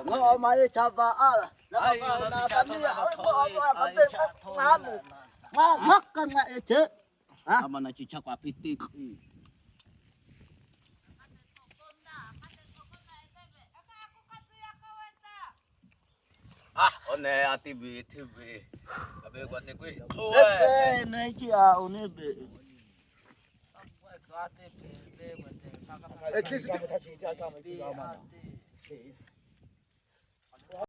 ngõ máy chà vả na tani mắc cái ngại chết Ama na cicak wa pitik. One ati bi tibi. Abe kwa te kui. đấy này chị à ông ấy bị At least